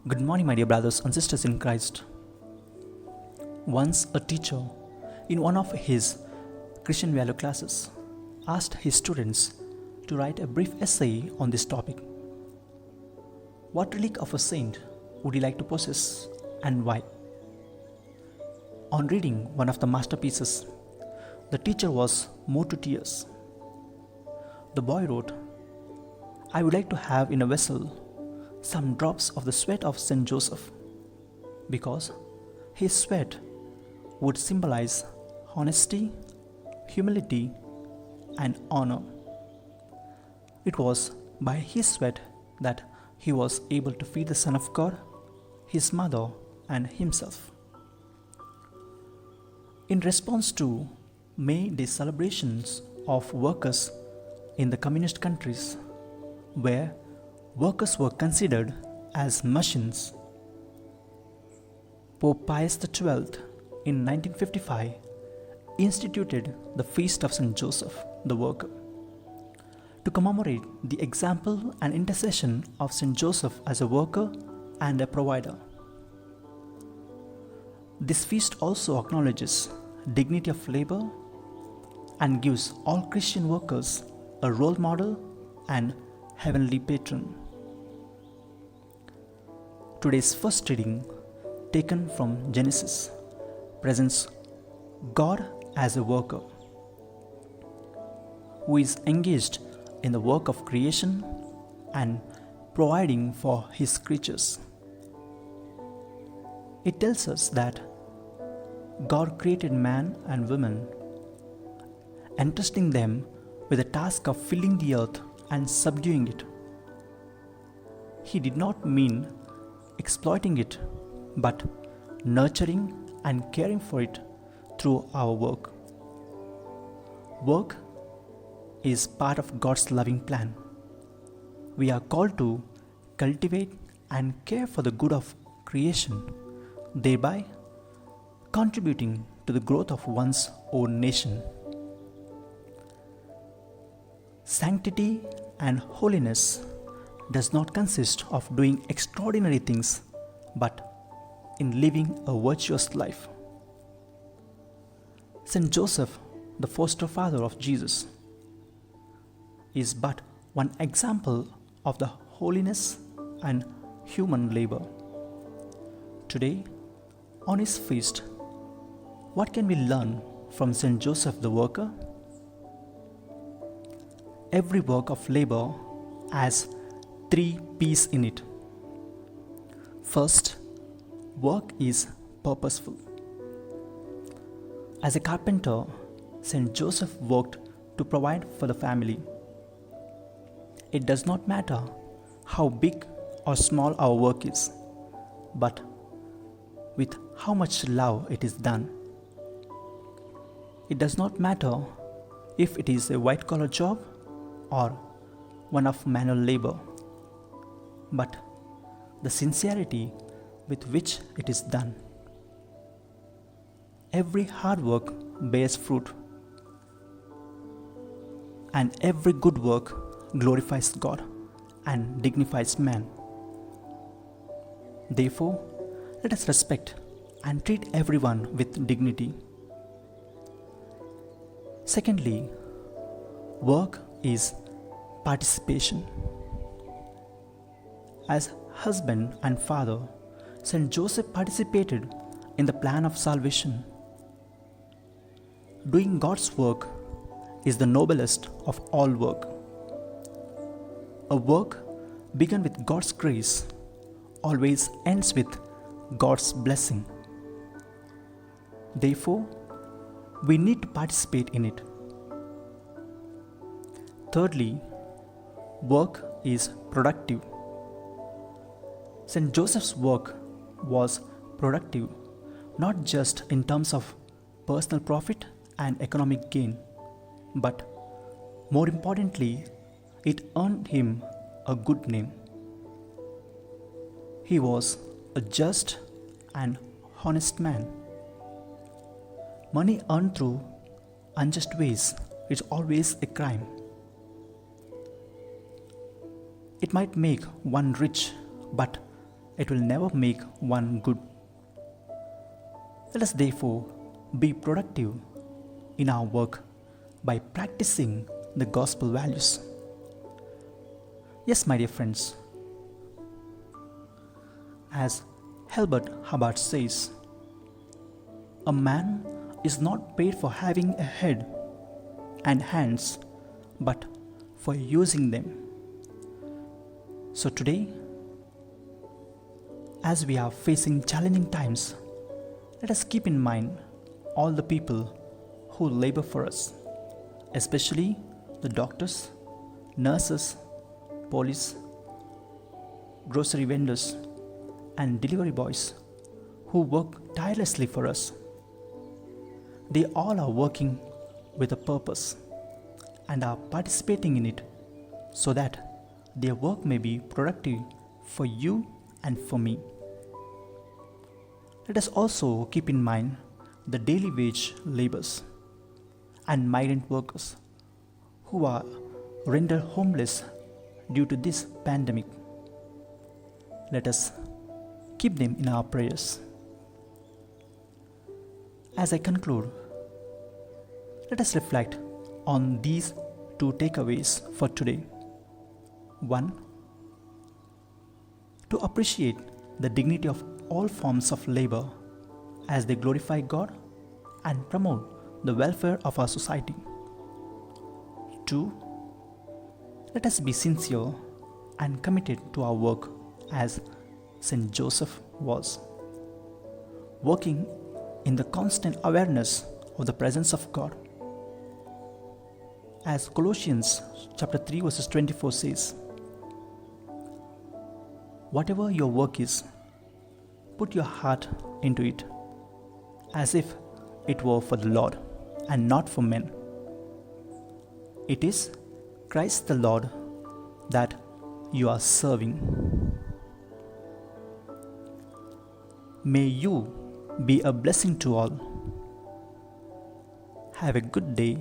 Good morning, my dear brothers and sisters in Christ. Once a teacher, in one of his Christian value classes, asked his students to write a brief essay on this topic. What relic of a saint would you like to possess and why? On reading one of the masterpieces, the teacher was moved to tears. The boy wrote, I would like to have in a vessel some drops of the sweat of Saint Joseph, because his sweat would symbolize honesty, humility, and honor. It was by his sweat that he was able to feed the Son of God, his mother, and himself. In response to May Day celebrations of workers in the communist countries, where workers were considered as machines, Pope Pius XII in 1955 instituted the Feast of St. Joseph the Worker to commemorate the example and intercession of St. Joseph as a worker and a provider. This feast also acknowledges dignity of labor and gives all Christian workers a role model and heavenly patron. Today's first reading, taken from Genesis, presents God as a worker who is engaged in the work of creation and providing for his creatures. It tells us that God created man and woman, entrusting them with the task of filling the earth and subduing it. He did not mean exploiting it, but nurturing and caring for it through our work. Work is part of God's loving plan. We are called to cultivate and care for the good of creation, thereby contributing to the growth of one's own nation. Sanctity and holiness does not consist of doing extraordinary things, but in living a virtuous life. Saint Joseph, the foster father of Jesus, is but one example of the holiness and human labor. Today, on his feast, what can we learn from Saint Joseph the Worker? Every work of labor has three P's in it. First, work is purposeful. As a carpenter, Saint Joseph worked to provide for the family. It does not matter how big or small our work is, but with how much love it is done. It does not matter if it is a white-collar job or one of manual labor, but the sincerity with which it is done. Every hard work bears fruit, and every good work glorifies God and dignifies man. Therefore, let us respect and treat everyone with dignity. Secondly, work is participation. As husband and father, Saint Joseph participated in the plan of salvation. Doing God's work is the noblest of all work. A work begun with God's grace always ends with God's blessing. Therefore, we need to participate in it. Thirdly, work is productive. Saint Joseph's work was productive not just in terms of personal profit and economic gain, but more importantly, it earned him a good name. He was a just and honest man. Money earned through unjust ways is always a crime. It might make one rich, but it will never make one good. Let us therefore be productive in our work by practicing the gospel values. Yes, my dear friends, as Albert Hubbard says, a man is not paid for having a head and hands, but for using them. So today, as we are facing challenging times, let us keep in mind all the people who labor for us, especially the doctors, nurses, police, grocery vendors, and delivery boys who work tirelessly for us. They all are working with a purpose and are participating in it so that their work may be productive for you and for me. Let us also keep in mind the daily wage laborers and migrant workers who are rendered homeless due to this pandemic. Let us keep them in our prayers. As I conclude, let us reflect on these two takeaways for today. 1. To appreciate the dignity of all forms of labor as they glorify God and promote the welfare of our society. 2. Let us be sincere and committed to our work as Saint Joseph was, working in the constant awareness of the presence of God. As Colossians chapter 3 verses 24 says, whatever your work is, put your heart into it, as if it were for the Lord and not for men. It is Christ the Lord that you are serving. May you be a blessing to all. Have a good day.